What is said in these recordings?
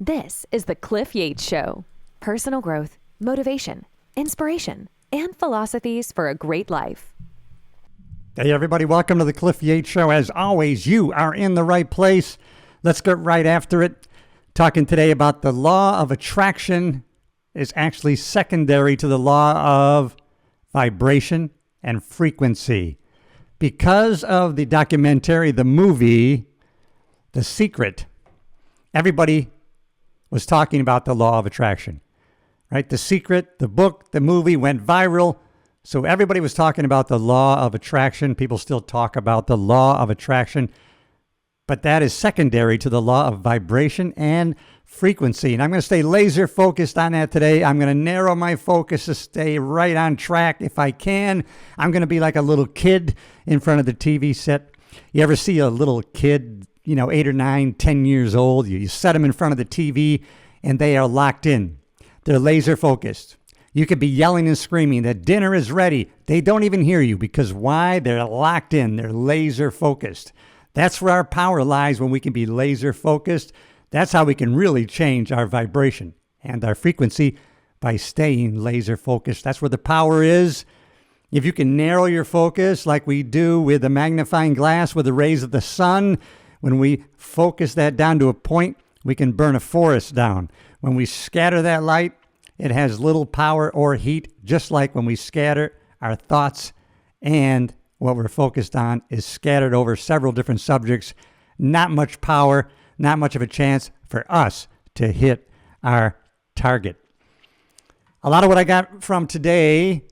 This is the Cliff Yates Show. Personal growth, motivation, inspiration, and philosophies for a great life. Hey everybody, welcome to the Cliff Yates Show. As always, you are in the right place. Let's get right after it. Talking today about the law of attraction is actually secondary to the law of vibration and frequency. Because of the documentary, the movie, The Secret, everybody was talking about the law of attraction, right? The Secret, the book, the movie went viral. So everybody was talking about the law of attraction. People still talk about the law of attraction, but that is secondary to the law of vibration and frequency. And I'm going to stay laser focused on that today. I'm going to narrow my focus to stay right on track if I can. I'm going to be like a little kid in front of the TV set. You ever see a little kid, 8 or 9, 10 years old? You set them in front of the TV and they are locked in. They're laser focused. You could be yelling and screaming that dinner is ready. They don't even hear you because why? They're locked in. They're laser focused. That's where our power lies when we can be laser focused. That's how we can really change our vibration and our frequency by staying laser focused. That's where the power is. If you can narrow your focus like we do with a magnifying glass with the rays of the sun, when we focus that down to a point, we can burn a forest down. When we scatter that light, it has little power or heat, just like when we scatter our thoughts, and what we're focused on is scattered over several different subjects. Not much power, not much of a chance for us to hit our target. A lot of what I got from today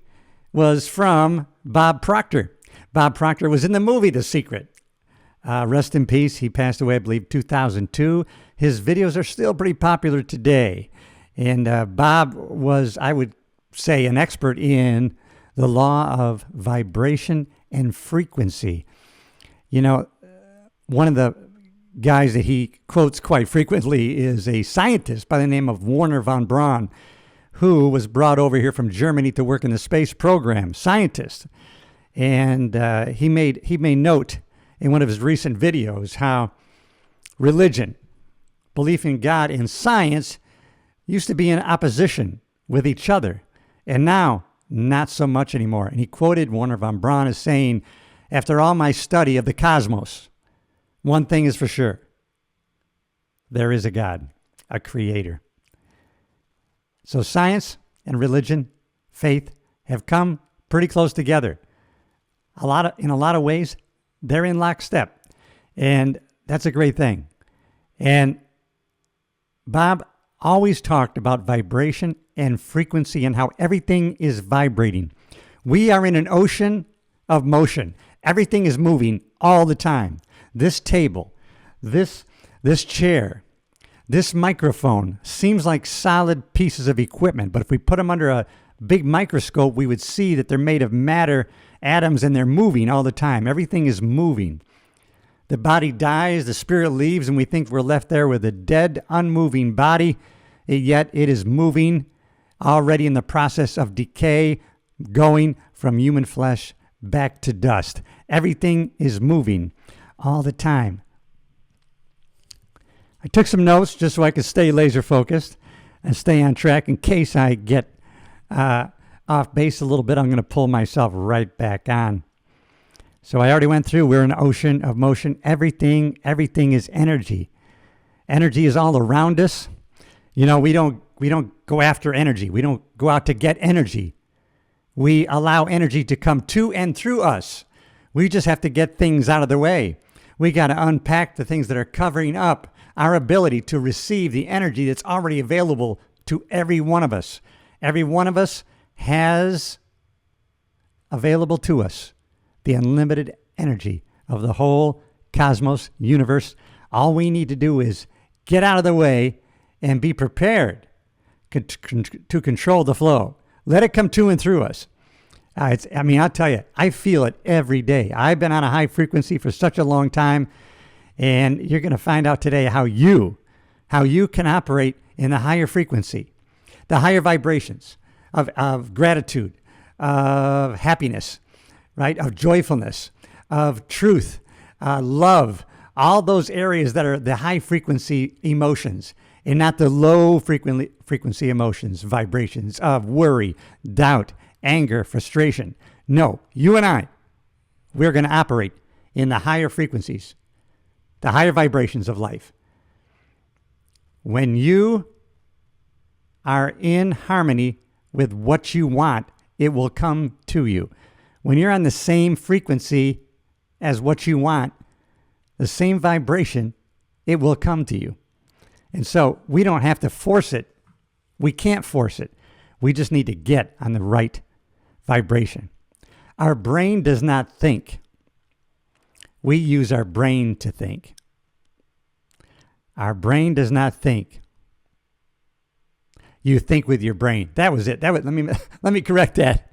was from Bob Proctor. Bob Proctor was in the movie The Secret. Rest in peace. He passed away, I believe, 2002. His videos are still pretty popular today. And Bob was, I would say, an expert in the law of vibration and frequency. One of the guys that he quotes quite frequently is a scientist by the name of Wernher von Braun, who was brought over here from Germany to work in the space program. Scientist. And he made note in one of his recent videos how religion, belief in God, and science used to be in opposition with each other, and now not so much anymore. And he quoted Wernher von Braun as saying, "After all my study of the cosmos, one thing is for sure. There is a God, a creator." So science and religion, faith, have come pretty close together. In a lot of ways, they're in lockstep, and that's a great thing. And Bob always talked about vibration and frequency and how everything is vibrating. We are in an ocean of motion. Everything is moving all the time. This table, this chair, this microphone seems like solid pieces of equipment, but if we put them under a big microscope, we would see that they're made of matter atoms and they're moving all the time. Everything is moving. The body dies, the spirit leaves, and we think we're left there with a dead, unmoving body, yet it is moving, already in the process of decay, going from human flesh back to dust. Everything is moving all the time. I took some notes just so I could stay laser focused and stay on track in case I get off base a little bit. I'm going to pull myself right back on. So I already went through, we're in an ocean of motion. Everything is energy. Energy is all around us. We don't go after energy. We don't go out to get energy. We allow energy to come to and through us. We just have to get things out of the way. We got to unpack the things that are covering up our ability to receive the energy that's already available to every one of us. Every one of us has available to us the unlimited energy of the whole cosmos, universe. All we need to do is get out of the way and be prepared to control the flow. Let it come to and through us. I'll tell you, I feel it every day. I've been on a high frequency for such a long time, and you're going to find out today how you can operate in the higher frequency, the higher vibrations of gratitude, of happiness, right? Of joyfulness, of truth, love, all those areas that are the high frequency emotions and not the low frequency emotions, vibrations of worry, doubt, anger, frustration. No, you and I, we're going to operate in the higher frequencies, the higher vibrations of life. When you are in harmony with what you want, it will come to you. When you're on the same frequency as what you want, the same vibration, it will come to you. And so we don't have to force it. We can't force it. We just need to get on the right vibration. Our brain does not think. We use our brain to think. Our brain does not think. You think with your brain. That was it. Let me correct that.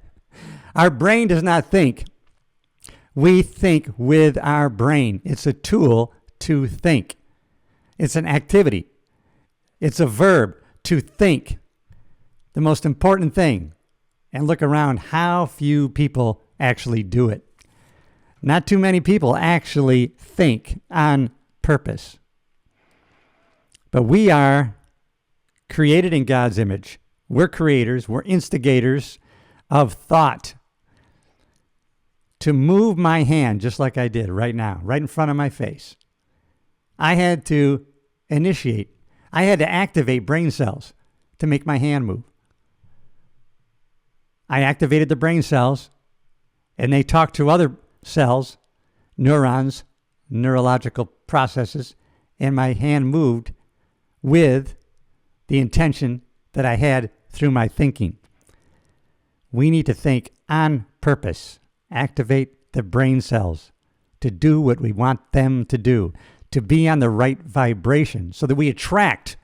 Our brain does not think. We think with our brain. It's a tool to think. It's an activity. It's a verb, to think. The most important thing. And look around how few people actually do it. Not too many people actually think on purpose. But we are created in God's image. We're creators. We're instigators of thought. To move my hand, just like I did right now, right in front of my face, I had to initiate. I had to activate brain cells to make my hand move. I activated the brain cells, and they talked to other cells, neurons, neurological processes, and my hand moved with the intention that I had through my thinking. We need to think on purpose, activate the brain cells to do what we want them to do, to be on the right vibration so that we attract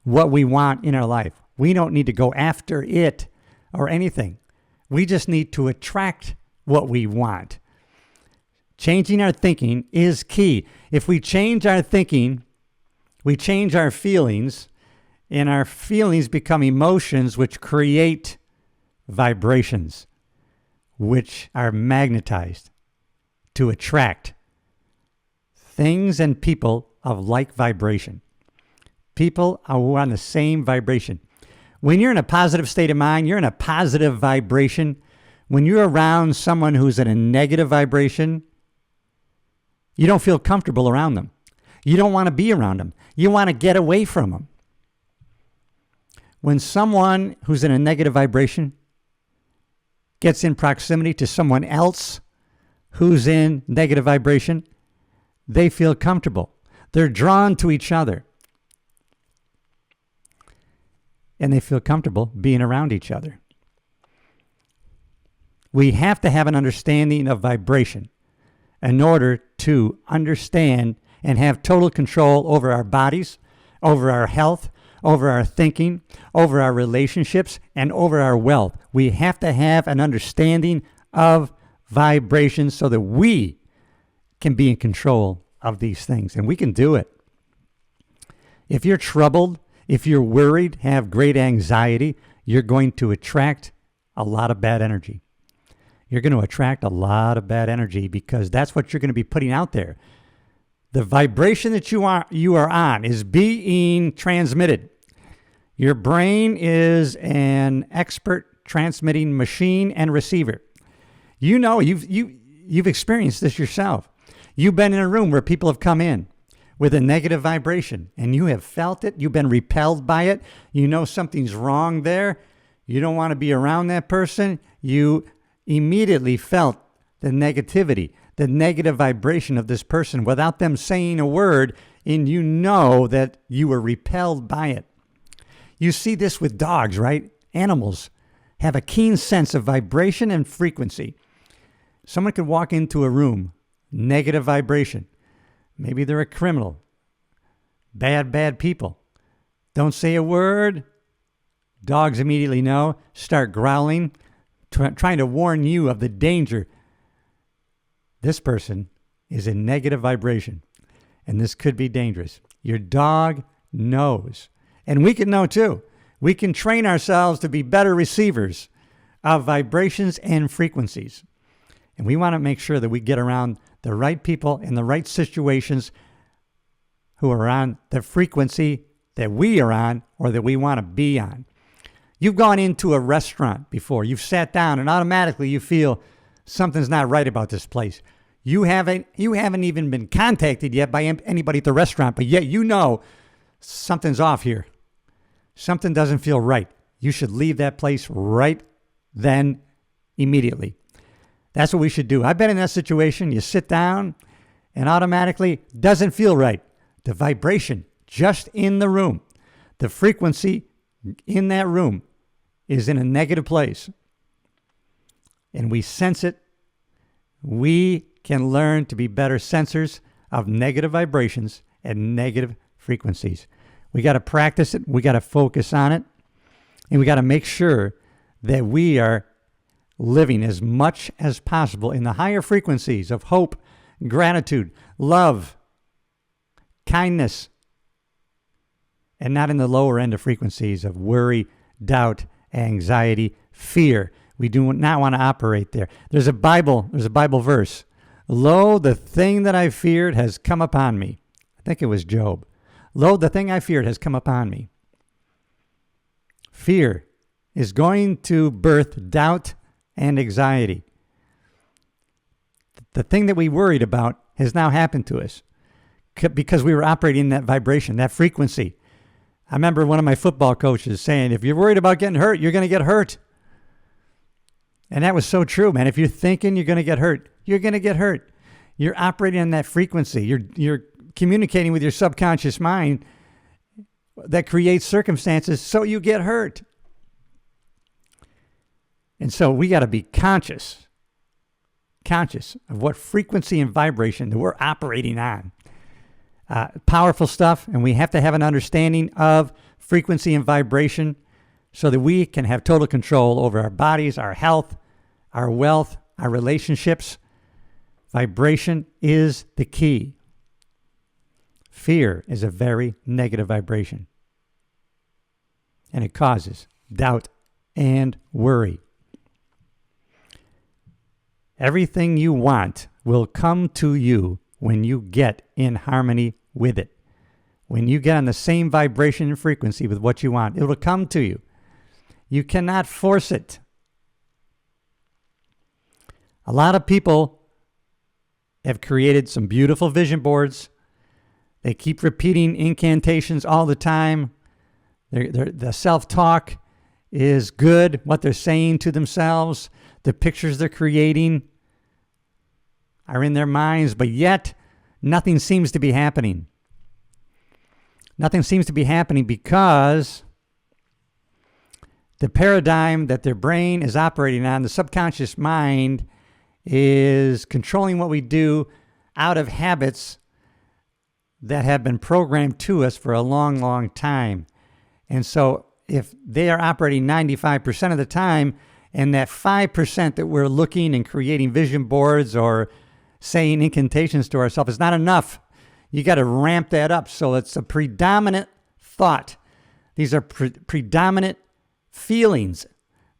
what we want in our life. We don't need to go after it or anything. We just need to attract what we want. Changing our thinking is key. If we change our thinking, we change our feelings, and our feelings become emotions which create vibrations, which are magnetized to attract things and people of like vibration. People are on the same vibration. When you're in a positive state of mind, you're in a positive vibration. When you're around someone who's in a negative vibration, you don't feel comfortable around them. You don't want to be around them. You want to get away from them. When someone who's in a negative vibration gets in proximity to someone else who's in negative vibration, they feel comfortable. They're drawn to each other. And they feel comfortable being around each other. We have to have an understanding of vibration in order to understand and have total control over our bodies, over our health, over our thinking, over our relationships, and over our wealth. We have to have an understanding of vibration so that we can be in control of these things. And we can do it. If you're troubled, if you're worried, have great anxiety, you're going to attract a lot of bad energy. You're going to attract a lot of bad energy because that's what you're going to be putting out there. The vibration that you are on is being transmitted. Your brain is an expert transmitting machine and receiver. You know, you've experienced this yourself. You've been in a room where people have come in with a negative vibration and you have felt it. You've been repelled by it. You know something's wrong there. You don't want to be around that person. You immediately felt the negativity, the negative vibration of this person without them saying a word, and you know that you were repelled by it. You see this with dogs, right? Animals have a keen sense of vibration and frequency. Someone could walk into a room, negative vibration. Maybe they're a criminal. Bad people. Don't say a word. Dogs immediately know, start growling, trying to warn you of the danger. This person is in negative vibration, and this could be dangerous. Your dog knows. And we can know too. We can train ourselves to be better receivers of vibrations and frequencies. And we want to make sure that we get around the right people in the right situations who are on the frequency that we are on or that we want to be on. You've gone into a restaurant before. You've sat down and automatically you feel something's not right about this place. You haven't even been contacted yet by anybody at the restaurant, but yet you know something's off here. Something doesn't feel right. You should leave that place right then, immediately. That's what we should do. I've been in that situation. You sit down and automatically doesn't feel right. The vibration just in the room, the frequency in that room is in a negative place. And we sense it. We can learn to be better sensors of negative vibrations and negative frequencies. We got to practice it. We got to focus on it. And we got to make sure that we are living as much as possible in the higher frequencies of hope, gratitude, love, kindness, and not in the lower end of frequencies of worry, doubt, anxiety, fear. We do not want to operate there. There's a Bible verse. Lo, the thing that I feared has come upon me. I think it was Job. Lo, the thing I feared has come upon me. Fear is going to birth doubt and anxiety. The thing that we worried about has now happened to us because we were operating in that vibration, that frequency. I remember one of my football coaches saying, if you're worried about getting hurt, you're going to get hurt. And that was so true, man. If you're thinking you're going to get hurt, you're going to get hurt. You're operating on that frequency. You're communicating with your subconscious mind that creates circumstances so you get hurt. And so we got to be conscious of what frequency and vibration that we're operating on. Powerful stuff, and we have to have an understanding of frequency and vibration so that we can have total control over our bodies, our health, our wealth, our relationships. Vibration is the key. Fear is a very negative vibration, and it causes doubt and worry. Everything you want will come to you when you get in harmony with it. When you get on the same vibration and frequency with what you want, it will come to you. You cannot force it. A lot of people have created some beautiful vision boards. They keep repeating incantations all the time. The self-talk is good, what they're saying to themselves. The pictures they're creating are in their minds, but yet nothing seems to be happening. Nothing seems to be happening because the paradigm that their brain is operating on, the subconscious mind, is controlling what we do out of habits that have been programmed to us for a long, long time. And so if they are operating 95% of the time, and that 5% that we're looking and creating vision boards or saying incantations to ourselves is not enough. You got to ramp that up so it's a predominant thought. These are predominant feelings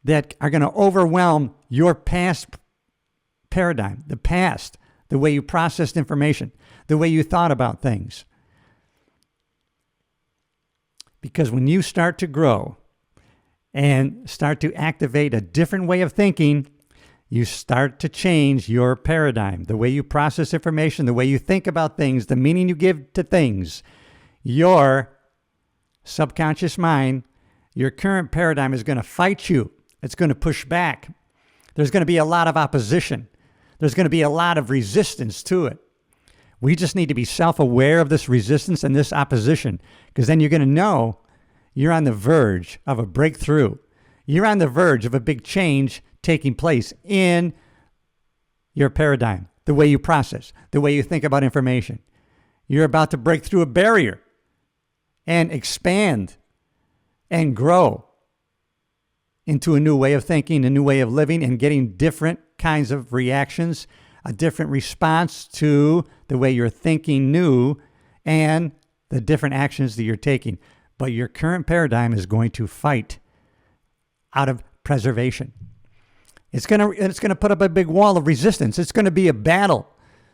that are going to overwhelm your past paradigm, the past, the way you processed information, the way you thought about things. Because when you start to grow and start to activate a different way of thinking, you start to change your paradigm, the way you process information, the way you think about things, the meaning you give to things. Your subconscious mind, your current paradigm is going to fight you. It's going to push back. There's going to be a lot of opposition. There's going to be a lot of resistance to it. We just need to be self-aware of this resistance and this opposition, because then you're going to know you're on the verge of a breakthrough. You're on the verge of a big change taking place in your paradigm, the way you process, the way you think about information. You're about to break through a barrier and expand and grow into a new way of thinking, a new way of living, and getting different kinds of reactions, a different response to the way you're thinking new and the different actions that you're taking. But your current paradigm is going to fight out of preservation. It's going to put up a big wall of resistance. It's going to be a battle.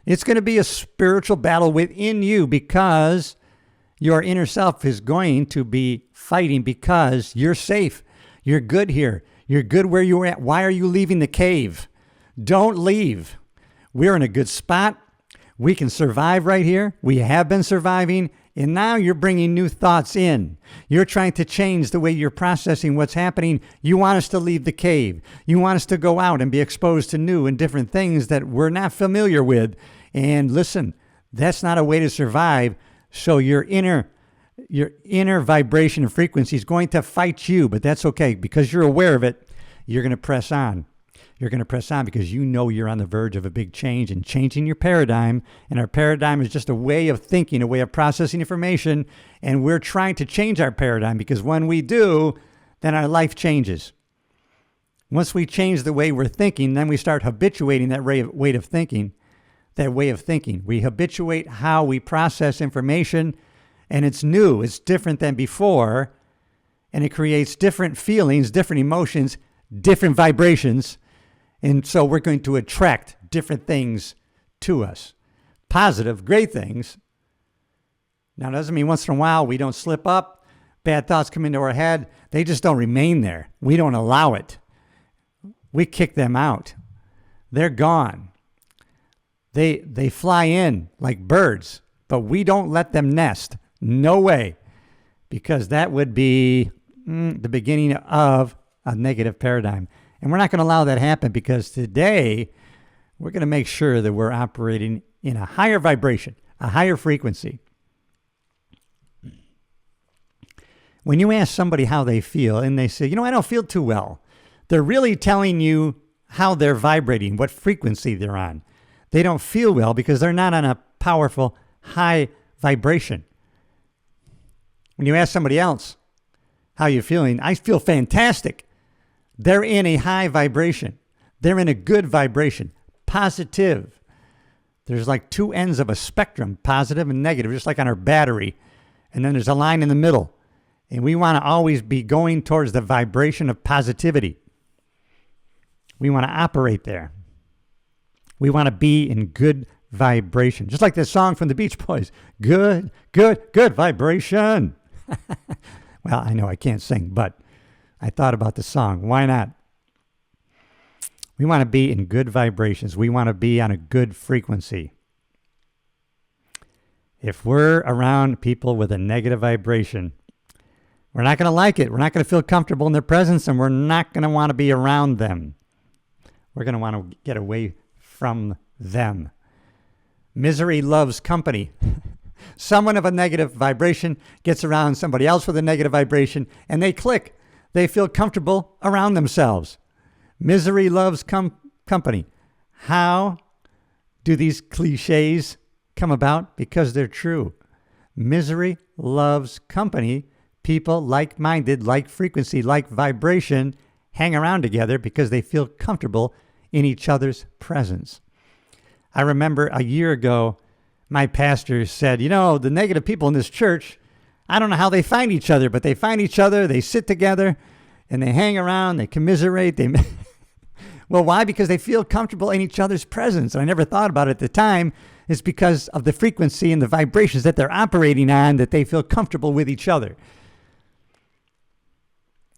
It's going to be a spiritual battle within you because your inner self is going to be fighting because you're safe. You're good here. You're good where you're at. Why are you leaving the cave? Don't leave. We're in a good spot. We can survive right here. We have been surviving. And now you're bringing new thoughts in. You're trying to change the way you're processing what's happening. You want us to leave the cave. You want us to go out and be exposed to new and different things that we're not familiar with. And listen, that's not a way to survive. So your inner vibration and frequency is going to fight you, but that's okay because you're aware of it. You're going to press on. You're going to press on because you know you're on the verge of a big change and changing your paradigm. And our paradigm is just a way of thinking, a way of processing information. And we're trying to change our paradigm because when we do, then our life changes. Once we change the way we're thinking, then we start habituating that way of thinking. We habituate how we process information, and it's new. It's different than before, and it creates different feelings, different emotions, different vibrations. And so we're going to attract different things to us. Positive, great things. Now, it doesn't mean once in a while we don't slip up. Bad thoughts come into our head. They just don't remain there. We don't allow it. We kick them out. They're gone. They fly in like birds, but we don't let them nest. No way. Because that would be the beginning of a negative paradigm. And we're not going to allow that to happen because today we're going to make sure that we're operating in a higher vibration, a higher frequency. When you ask somebody how they feel and they say, I don't feel too well, they're really telling you how they're vibrating, what frequency they're on. They don't feel well because they're not on a powerful, high vibration. When you ask somebody else, how you feeling? I feel fantastic. They're in a high vibration. They're in a good vibration, positive. There's like two ends of a spectrum, positive and negative, just like on our battery. And then there's a line in the middle. And we want to always be going towards the vibration of positivity. We want to operate there. We want to be in good vibration. Just like this song from the Beach Boys. Good, good, good vibration. Well, I know I can't sing, but I thought about the song. Why not? We want to be in good vibrations. We want to be on a good frequency. If we're around people with a negative vibration, we're not going to like it. We're not going to feel comfortable in their presence, and we're not going to want to be around them. We're going to want to get away from them. Misery loves company. Someone of a negative vibration gets around somebody else with a negative vibration, and they click. They feel comfortable around themselves. Misery loves company. How do these cliches come about? Because they're true. Misery loves company. People like-minded, like frequency, like vibration, hang around together because they feel comfortable in each other's presence. I remember a year ago, my pastor said, the negative people in this church, I don't know how they find each other, but they find each other, they sit together, and they hang around, they commiserate. Well, why? Because they feel comfortable in each other's presence. And I never thought about it at the time. It's because of the frequency and the vibrations that they're operating on that they feel comfortable with each other.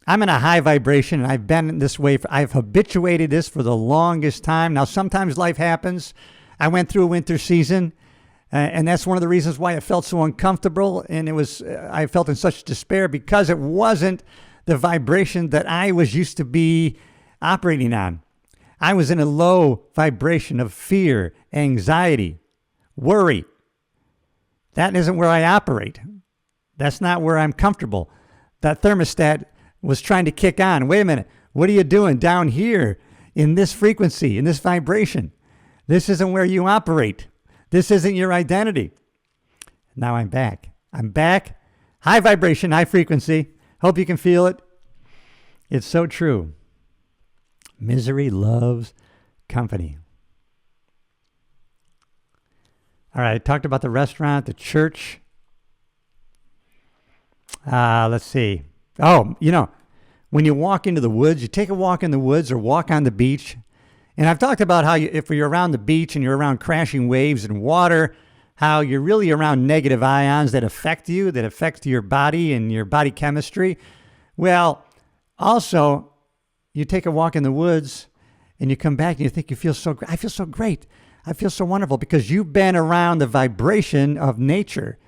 I'm in a high vibration, and I've been this way. I've habituated this for the longest time. Now, sometimes life happens. I went through a winter season, and that's one of the reasons why I felt so uncomfortable, and I felt in such despair because it wasn't the vibration that I was used to be operating on. I was in a low vibration of fear, anxiety, worry. That isn't where I operate. That's not where I'm comfortable. That thermostat was trying to kick on. Wait a minute. What are you doing down here in this frequency, in this vibration? This isn't where you operate. This isn't your identity. Now I'm back. I'm back. High vibration, high frequency. Hope you can feel it. It's so true. Misery loves company. All right, I talked about the restaurant, the church. Let's see. Oh, when you walk into the woods, you take a walk in the woods or walk on the beach, And I've talked about how if you're around the beach and you're around crashing waves and water, how you're really around negative ions that affect you, that affect your body and your body chemistry. Well, also, you take a walk in the woods and you come back and you think I feel so great. I feel so wonderful because you've been around the vibration of nature.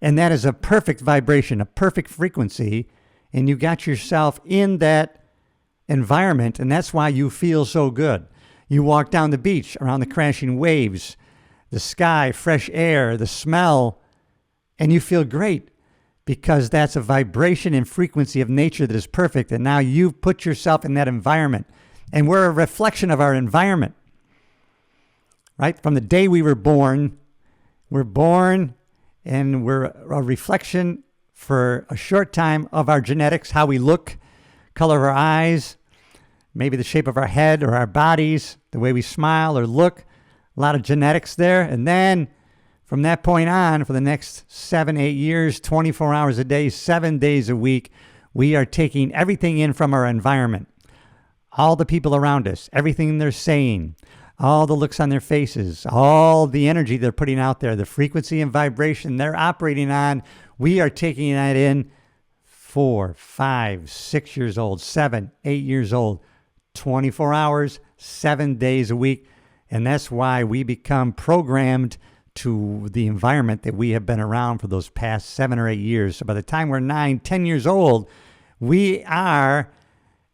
And that is a perfect vibration, a perfect frequency. And you got yourself in that environment, and that's why you feel so good. You walk down the beach around the crashing waves, the sky, fresh air, the smell, and you feel great because that's a vibration and frequency of nature that is perfect. And now you've put yourself in that environment. And we're a reflection of our environment, right? From the day we were born, we're born and we're a reflection for a short time of our genetics, how we look, color of our eyes, maybe the shape of our head or our bodies, the way we smile or look, a lot of genetics there. And then from that point on, for the next 7-8 years, 24 hours a day, 7 days a week, we are taking everything in from our environment. All the people around us, everything they're saying, all the looks on their faces, all the energy they're putting out there, the frequency and vibration they're operating on, we are taking that in 4, 5, 6 years old, 7, 8 years old, 24 hours, 7 days a week. And that's why we become programmed to the environment that we have been around for those past 7 or 8 years. So by the time we're 9, 10 years old, we are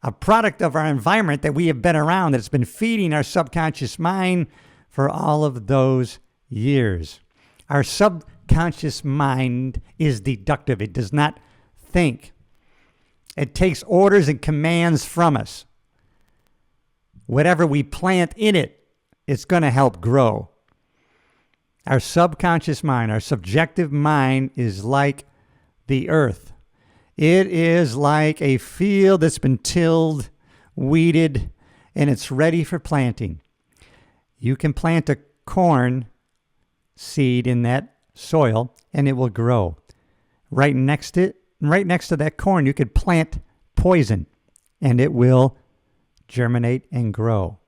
a product of our environment that we have been around, that's been feeding our subconscious mind for all of those years. Our subconscious mind is deductive. It does not think. It takes orders and commands from us. Whatever we plant in it, it's going to help grow. Our subconscious mind, our subjective mind is like the earth. It is like a field that's been tilled, weeded, and it's ready for planting. You can plant a corn seed in that soil and it will grow. Right next to that corn, you could plant poison and it will germinate and grow.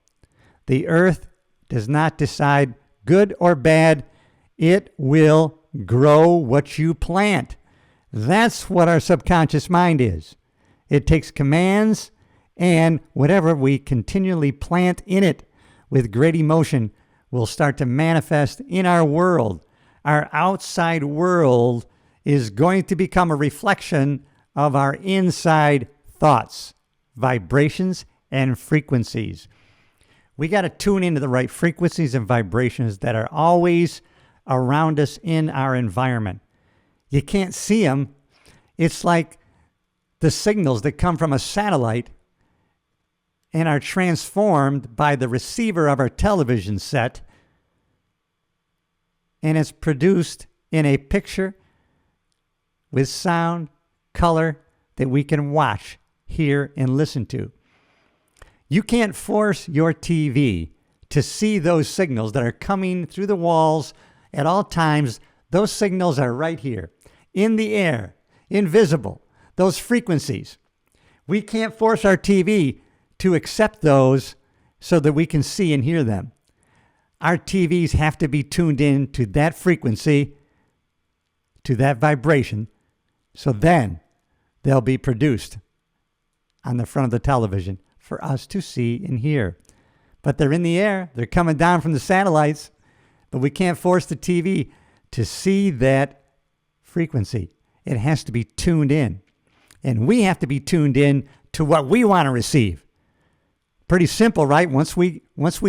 The earth does not decide good or bad. It will grow what you plant. That's what our subconscious mind is. It takes commands, and whatever we continually plant in it with great emotion will start to manifest in our world. Our outside world is going to become a reflection of our inside thoughts, vibrations, and frequencies. We got to tune into the right frequencies and vibrations that are always around us in our environment. You can't see them. It's like the signals that come from a satellite and are transformed by the receiver of our television set, and it's produced in a picture with sound, color that we can watch, hear, and listen to. You can't force your TV to see those signals that are coming through the walls at all times. Those signals are right here, in the air, invisible, those frequencies. We can't force our TV to accept those so that we can see and hear them. Our TVs have to be tuned in to that frequency, to that vibration, so then they'll be produced on the front of the television for us to see and hear. But they're in the air, they're coming down from the satellites, but we can't force the TV to see that frequency. It has to be tuned in. And we have to be tuned in to what we want to receive. Pretty simple, right? Once we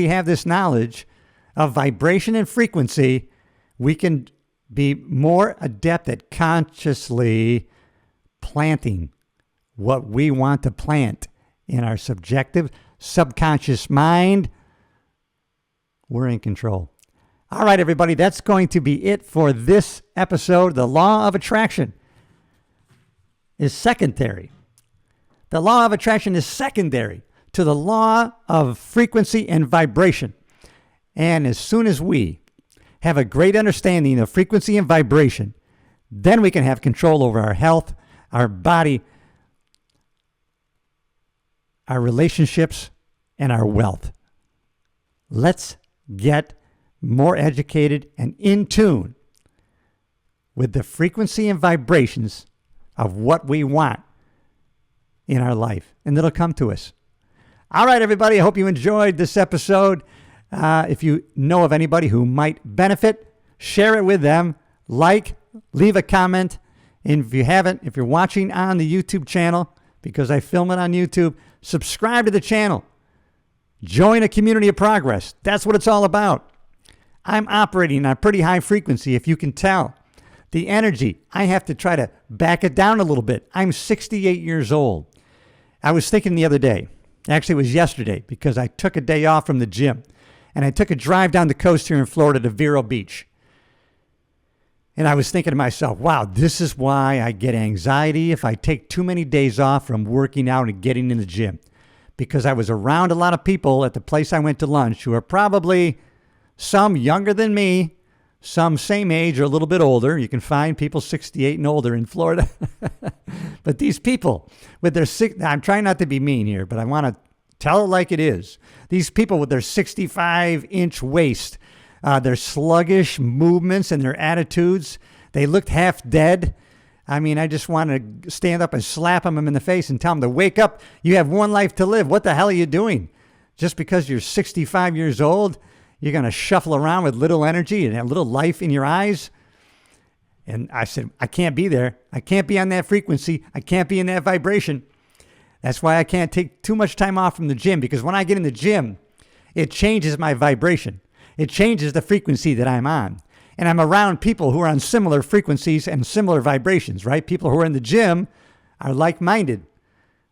have this knowledge of vibration and frequency, we can be more adept at consciously planting what we want to plant in our subjective, subconscious mind. We're in control. All right, everybody, that's going to be it for this episode. The law of attraction is secondary. The law of attraction is secondary to the law of frequency and vibration. And as soon as we have a great understanding of frequency and vibration, then we can have control over our health, our body, our relationships, and our wealth. Let's get more educated and in tune with the frequency and vibrations of what we want in our life, and it'll come to us. All right, everybody, I hope you enjoyed this episode. If you know of anybody who might benefit, share it with them. Leave a comment. And if you haven't, if you're watching on the YouTube channel, because I film it on YouTube, subscribe to the channel. Join a community of progress. That's what it's all about. I'm operating on a pretty high frequency, if you can tell. The energy, I have to try to back it down a little bit. I'm 68 years old. I was thinking the other day, actually it was yesterday, because I took a day off from the gym, and I took a drive down the coast here in Florida to Vero Beach. And I was thinking to myself, wow, this is why I get anxiety if I take too many days off from working out and getting in the gym. Because I was around a lot of people at the place I went to lunch who are probably some younger than me, some same age or a little bit older. You can find people 68 and older in Florida. But these people with their I'm trying not to be mean here, but I want to tell it like it is. These people with their 65-inch waist, their sluggish movements and their attitudes, they looked half dead. I mean, I just want to stand up and slap them in the face and tell them to wake up. You have one life to live. What the hell are you doing? Just because you're 65 years old, you're going to shuffle around with little energy and have little life in your eyes? And I said, I can't be there. I can't be on that frequency. I can't be in that vibration. That's why I can't take too much time off from the gym, because when I get in the gym, it changes my vibration. It changes the frequency that I'm on. And I'm around people who are on similar frequencies and similar vibrations, right? People who are in the gym are like-minded.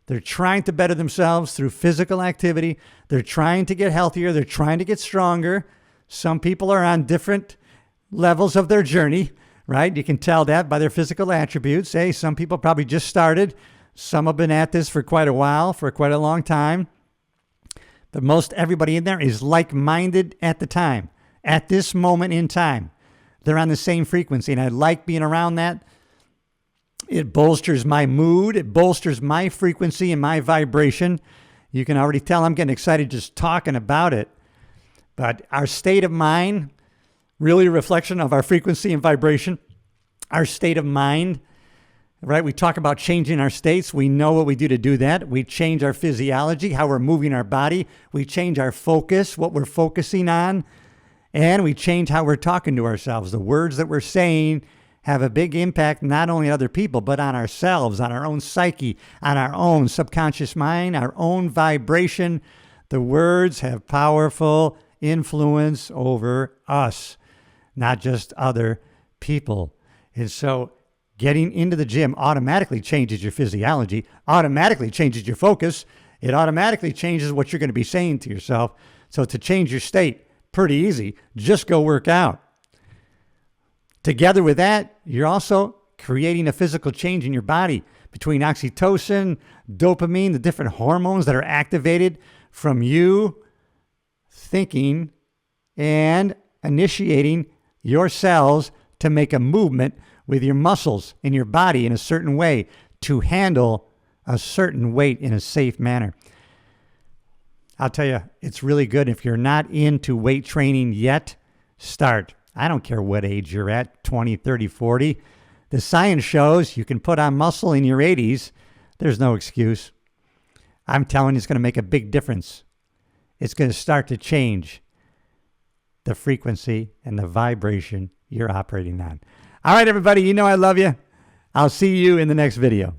They're trying to better themselves through physical activity. They're trying to get healthier. They're trying to get stronger. Some people are on different levels of their journey, right? You can tell that by their physical attributes. Hey, some people probably just started. Some have been at this for quite a while, for quite a long time. But most everybody in there is like-minded at the time, at this moment in time. They're on the same frequency, and I like being around that. It bolsters my mood. It bolsters my frequency and my vibration. You can already tell I'm getting excited just talking about it. But our state of mind, really a reflection of our frequency and vibration. Our state of mind, right? We talk about changing our states. We know what we do to do that. We change our physiology, how we're moving our body. We change our focus, what we're focusing on. And we change how we're talking to ourselves. The words that we're saying have a big impact not only on other people, but on ourselves, on our own psyche, on our own subconscious mind, our own vibration. The words have powerful influence over us, not just other people. And so getting into the gym automatically changes your physiology, automatically changes your focus. It automatically changes what you're going to be saying to yourself. So to change your state, pretty easy. Just go work out. Together with that, you're also creating a physical change in your body between oxytocin, dopamine, the different hormones that are activated from you thinking and initiating your cells to make a movement with your muscles in your body in a certain way to handle a certain weight in a safe manner. I'll tell you, it's really good. If you're not into weight training yet, start. I don't care what age you're at, 20, 30, 40. The science shows you can put on muscle in your 80s. There's no excuse. I'm telling you, it's going to make a big difference. It's going to start to change the frequency and the vibration you're operating on. All right, everybody, you know I love you. I'll see you in the next video.